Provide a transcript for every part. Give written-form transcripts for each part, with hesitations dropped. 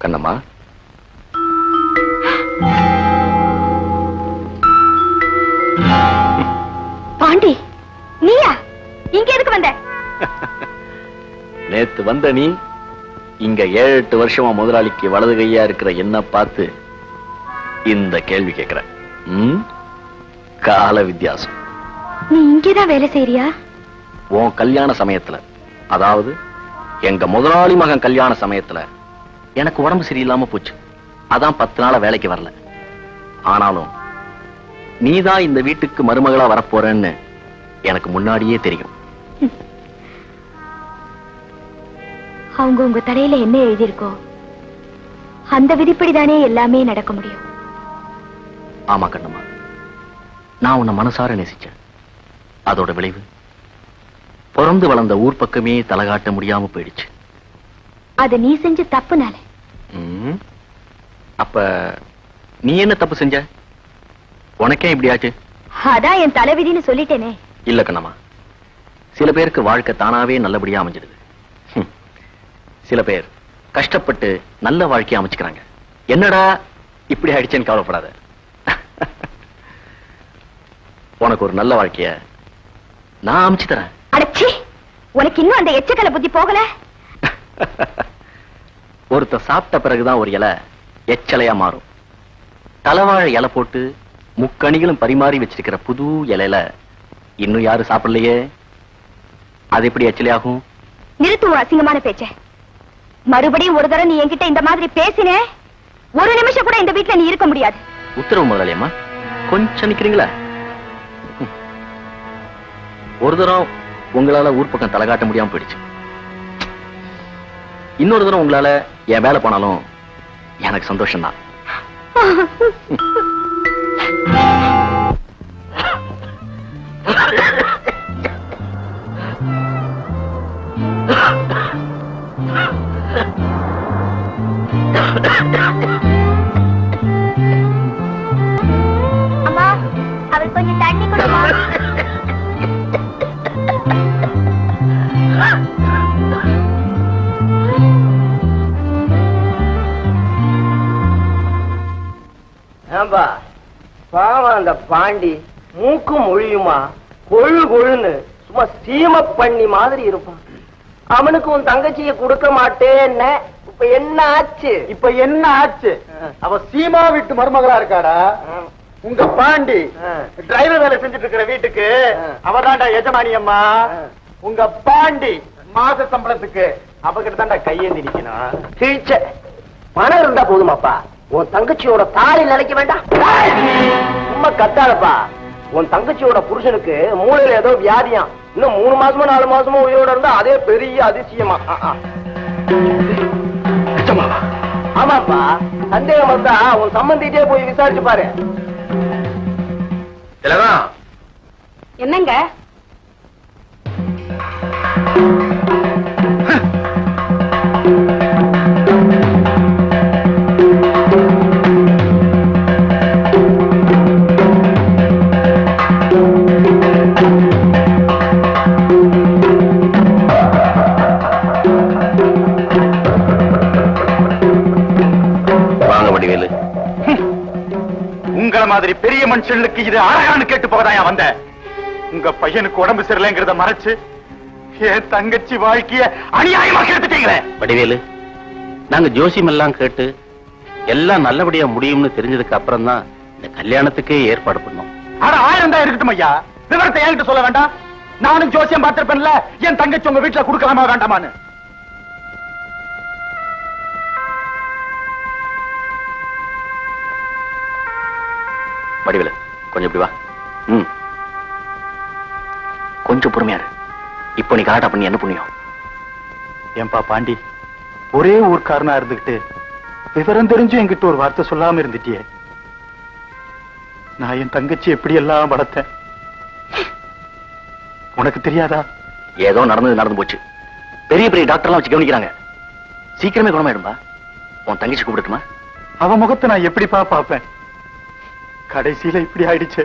கண்ணம்மா, பாண்டி, நீயா இங்க எதுக்கு வந்த? நேத்து வந்த நீ இங்க 7-8 வருஷமா முதலாளிக்கு வலது கையா இருக்கிற என்ன பார்த்து இந்த கேள்வி கேட்கிற. கால வித்தியாசம். நீ இங்கதான் வேலை செய்யறியா? உன் கல்யாண சமயத்துல, அதாவது எங்க முதலாளி மகன் கல்யாண சமயத்துல எனக்கு உடம்பு சரியில்லாம போச்சு. அதான் 10 நாளா வேலைக்கு வரல. ஆனாலும் நீதான் இந்த வீட்டுக்கு மருமகளா வரப்போறேன்னு எனக்கு முன்னாடியே தெரியும். அவங்க உங்க தலையில என்ன எழுதியிருக்கோ அந்த விதிப்படிதானே எல்லாமே நடக்க முடியும். ஆமா கண்ணம்மா, நான் உன்னை மனசார நேசிச்சேன். அதோட விளைவு பிறந்து வளர்ந்த ஊர் பக்கமே தலகாட்ட முடியாம போயிடுச்சு. அத நீ செஞ்ச தப்புனால. அப்ப நீ என்ன தப்பு செஞ்ச? உனக்கே இப்படி ஆச்சு? அதான் என் தலைவிதின்னு சொல்லிட்டேனே. இல்ல கண்ணம்மா, சில பேருக்கு வாழ்க்கை தானாவே நல்லபடியா அமைஞ்சிடுது. சில பேர் கஷ்டப்பட்டு நல்ல வாழ்க்கையை அமைச்சுக்கிறாங்க. என்னடா இப்படி ஆயிடுச்சேன்னு கவலைப்படாத. உனக்கு ஒரு நல்ல வாழ்க்கைய நான் அமைச்சு தரேன். அடச்சி, உனக்கு இன்னும் அந்த எச்சக்கலை புத்தி போகல. ஒருத்த சாப்பிட்ட பிறகுதான் ஒரு இலை எச்சலையா மாறும். தலைவாழை இலை போட்டு முக்கணிகளும் பரிமாறி வச்சிருக்கிற புது இலையில இன்னும் யாரும் சாப்பிடலையே, அது எப்படி எச்சலையாகும்? நிறுத்துவோம் அசிங்கமான பேச்ச. மறுபடியும் ஒரு தடவை நீ என்கிட்ட இந்த மாதிரி பேசின, ஒரு நிமிஷம் கூட இந்த வீட்டுல நீ இருக்க முடியாது. உத்தரவு முதலாளியம்மா, கொஞ்சம் நிக்கிறீங்களா? ஒரு தரம் உங்களால ஊர் பக்கம் தலைகாட்ட முடியாம போயிடுச்சு. இன்னொரு தரம் உங்களால என் வேலை போனாலும் எனக்கு சந்தோஷம் தான். அம்மா, அவள் கொஞ்சம் தண்ணி கொடுமா. பாவம் அந்த பாண்டி மூக்கு மொழியுமா கொழு கொழுன்னு சும்மா சீம பண்ணி மாதிரி இருப்பான். அவனுக்கு உன் தங்கச்சியை கொடுக்க மாட்டேன்னு இப்ப என்ன ஆச்சு? இப்ப என்ன ஆச்சு? அவ சீமா வீட்டு மருமகளா இருக்காடா. உங்க பாண்டி டிரைவர் வேலை செஞ்சுட்டு இருக்கிற வீட்டுக்கு அவதான்டா எஜமானி அம்மா. உங்க பாண்டி மாச சம்பளத்துக்கு அவகிட்ட தான்டா கையேந்தி நிக்கணும். கிழிச்ச பணம் இருந்தா போதுமாப்பா, உன் தங்கச்சியோட தாலி நிலைக்க வேண்டாம். சும்மா கத்தாதப்பா. உன் தங்கச்சியோட புருஷனுக்கு மூளையில ஏதோ வியாதியாம். இன்னும் 3 மாசமோ 4 மாசமோ உயிரோட இருந்தா அதே பெரிய அதிசயமா. ஆமாப்பா, சந்தேகம் வந்தா உன் சம்பந்திட்டே போய் விசாரிச்சு பாரு. என்னங்க? உங்களை மாதிரி பெரிய மனுஷனுக்கு இது அழகான்னு கேட்டு போகதான் வந்த. உங்க பையனுக்கு உடம்பு சரியில்லைங்கிறத மறைச்சு என் தங்கச்சி வாழ்க்கைய அநியாயமா கேட்டுட்டீங்களே. வடிவேலு, நாங்க ஜோசியம் எல்லாம் கேட்டு எல்லாம் நல்லபடியா முடியும்னு தெரிஞ்சதுக்கு அப்புறம் தான் இந்த கல்யாணத்துக்கே ஏற்பாடு பண்ணோம். ஆனா 1000 தான் இருக்கட்டும் ஐயா, விவரத்தை என்கிட்ட சொல்ல வேண்டாம். நானும் ஜோசியம் பார்த்திருப்பேன்ல, என் தங்கச்சி உங்க வீட்டுல கொடுக்கலாமா வேண்டாமான்னு. வடிவேலு, கொஞ்சம் இப்படி வா. கொஞ்சம் பொறுமையா இரு. இப்போ நீ கலாட்டா பண்ணி என்ன புண்ணியம்? ஏன்பா பாண்டி, ஒரே ஊர்க்காரனா இருந்துகிட்டு விவரம் தெரிஞ்சு என்கிட்ட ஒரு வார்த்தை சொல்லாம இருந்துட்டியே. நான் என் தங்கச்சி எப்படி எல்லாம் வளர்த்தேன் உனக்கு தெரியாதா? ஏதோ நடந்து போச்சு. பெரிய பெரிய டாக்டர்லாம் வச்சு கவனிக்கிறாங்க. சீக்கிரமே குணமாயிடும்பா. உன் தங்கச்சி கூப்பிடுமா? அவ முகத்தை நான் எப்படிப்பா பாப்பேன்? கடைசியில இப்படி ஆயிடுச்சு.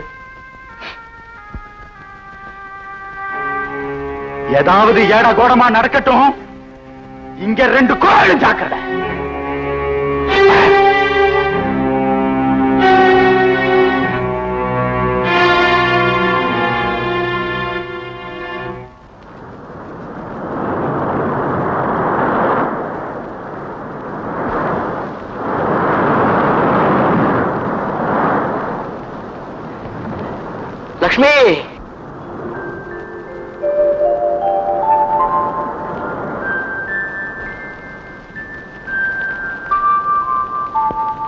ஏதாவது ஏடா கோடமா நடக்கட்டும், இங்க 2 கோயிலும் ஜாக்கிரதை. லக்ஷ்மி!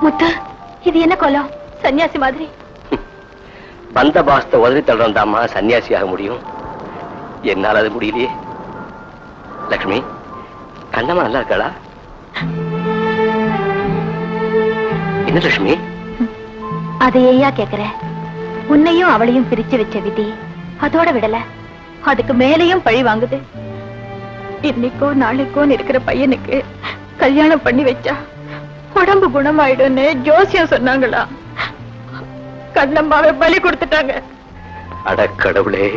முத்து, இது என்ன கோலம்? சன்னியாசி மாதிரி. பந்த பாஸ்த உதறி தள்ளுறதாமா சன்னியாசியாக முடியும். என்னால் அது முடியலையே. லக்ஷ்மி, கண்ணம்மா நல்லா இருக்காளா? என்ன லட்சுமி? அதையா கேக்குற? உன்னையும் அவளையும் பிரிச்சு வச்ச விதி அதோட விடல, அதுக்கு மேலையும் பழி வாங்குது. இன்னைக்கோ நாளைக்கோ இருக்கிற பையனுக்கு கல்யாணம் பண்ணி வச்சா உடம்பு குணமாயிடும்னு ஜோசியம் சொன்னாங்களா? கண்ணம்மாவை பலி கொடுத்துட்டாங்க. அட கடவுளே!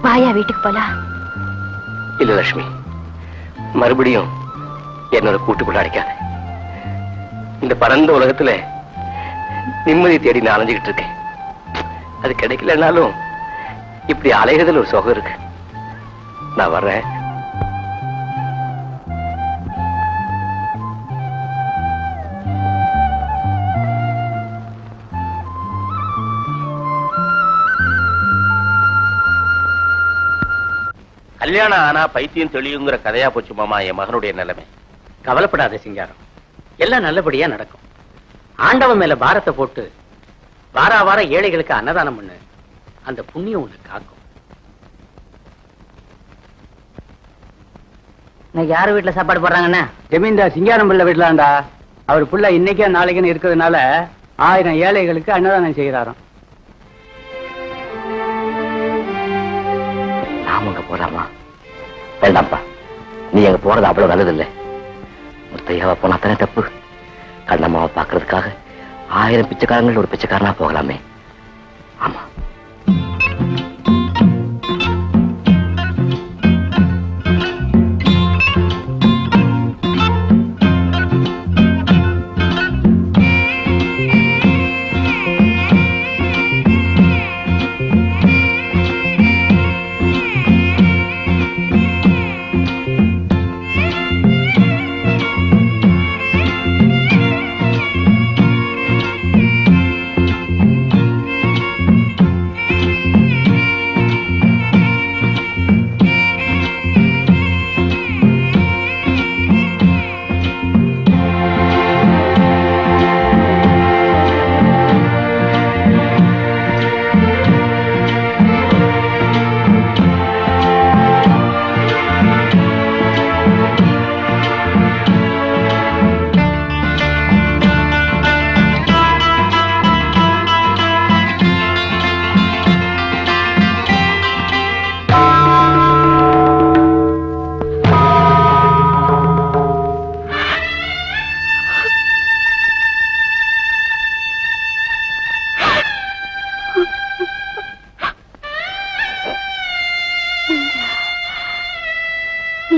வாயா வீட்டுக்கு போலாம். இல்ல லட்சுமி, மறுபடியும் என்னோட கூட்டுக்குள்ள அடைக்காத. இந்த பரந்த உலகத்துல நிம்மதி தேடி நான் அலைஞ்சுக்கிட்டு இருக்கேன். அது கிடைக்கலனாலும் இப்படி அலைகிறதுல ஒரு சுகம் இருக்கு. நான் வர்றேன். கல்யாணம் ஆனா பைத்தியம் தெளியுங்கிற கதையா போச்சு மாமா என் மகனுடைய நிலைமை. கவலைப்படாத சிங்காரம், எல்லாம் நல்லபடியா நடக்கும். ஆண்டவன் மேல பாரத்தை போட்டு வாரா வார ஏழைகளுக்கு அன்னதானம் பண்ணு. அந்த புண்ணியம் உன்னை காக்கும். யாரு வீட்டுல சாப்பாடு போடுறாங்கண்ணா? ஜமீன்தார் சிங்காரம் பிள்ளை வீட்டுலாண்டா. அவர் புள்ள இன்னைக்கே நாளைக்குன்னு இருக்கிறதுனால 1000 ஏழைகளுக்கு அன்னதானம் செய்கிறாராம். நாம அங்க போறாமா? வேண்டாம்ப்பா, நீ அங்க போறது அவ்வளவு நல்லதில்லை. முத்தையாவை போனா தானே தப்பு. கண்ணம்மாவை பாக்குறதுக்காக 1000 பிச்சைக்காரங்கள் ஒரு பிச்சைக்காரனா போகலாமே. ஆமா.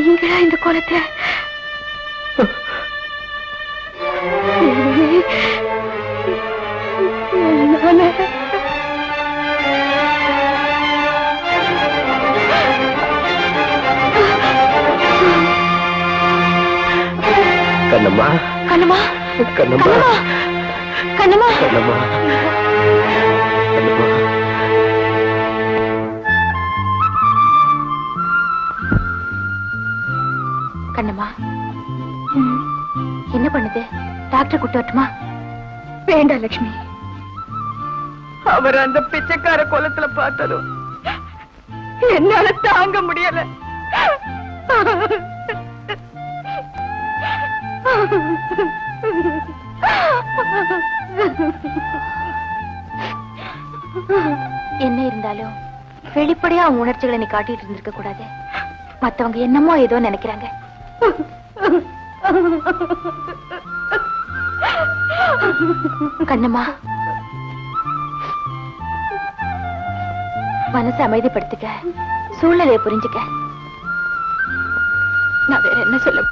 நீங்களா இந்த கோலத்தை? கண்ணம்மா, கண்ணம்மா, கண்ணம்மா, கண்ணம்மா, கண்ணம்மா, கண்ணம்மா. கண்ணம்மா, என்ன பண்ணுது? டாக்டர் கூட்டு வரட்டுமா? வேண்டாம் லட்சுமி. அவர் அந்த பிச்சைக்கார கோலத்துல பார்த்ததும் என்னால தாங்க முடியல. என்ன இருந்தாலும் வெளிப்படையா உன் உணர்ச்சிகளை நீ காட்டிட்டு இருந்திருக்க கூடாது. மத்தவங்க என்னமோ ஏதோ நினைக்கிறாங்க. கண்ணம்மா, மனசை அமைதிப்படுத்திக்க, சூழ்நிலையை புரிஞ்சுக்க. நான் வேற என்ன சொல்ல?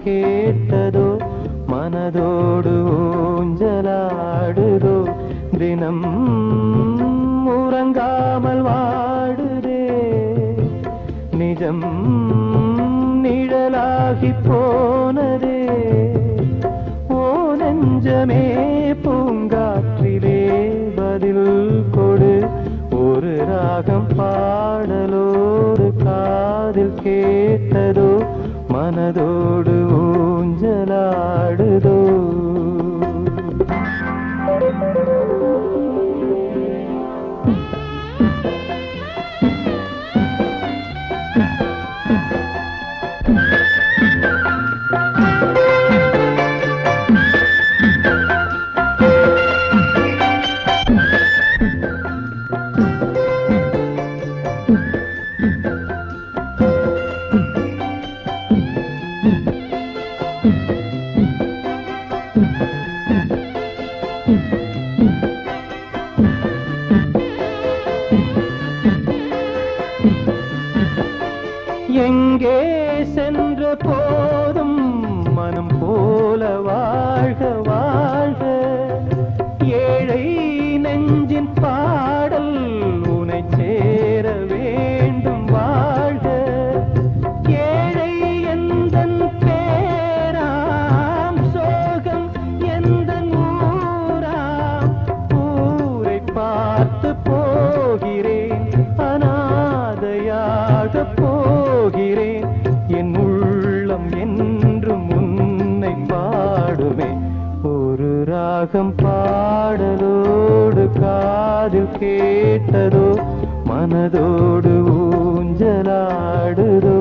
கேட்டதோ மனதோடு ஊஞ்சலாடுதோ தினம் உறங்காமல் வாடுதே நிஜம் நிழலாகி போனதே ஓ நெஞ்சமே பூங்காற்றிலே பதில் கொடு ஒரு ராகம் பாடலோடு காதில் கேட்டதோ மனதோடு ஊஞ்சலாடுதோ எங்கே சென்ற போதும் மனம் போல வாழ்க வாழ்க ஏழை நெஞ்சின் பாடல் உனை சேர வேண்டும் வாழ்க ஏழை எந்தன் பேராம் சோகம் எந்தன் ஊராம் ஊரை பார்த்து போகிறேன் அநாதையாக போகிறேன் என் உள்ளம் என்றும் உன்னை பாடுமே ஒரு ராகம் பாடலோடு காதில் கேட்டதோ மனதோடு ஊஞ்சலாடுதோ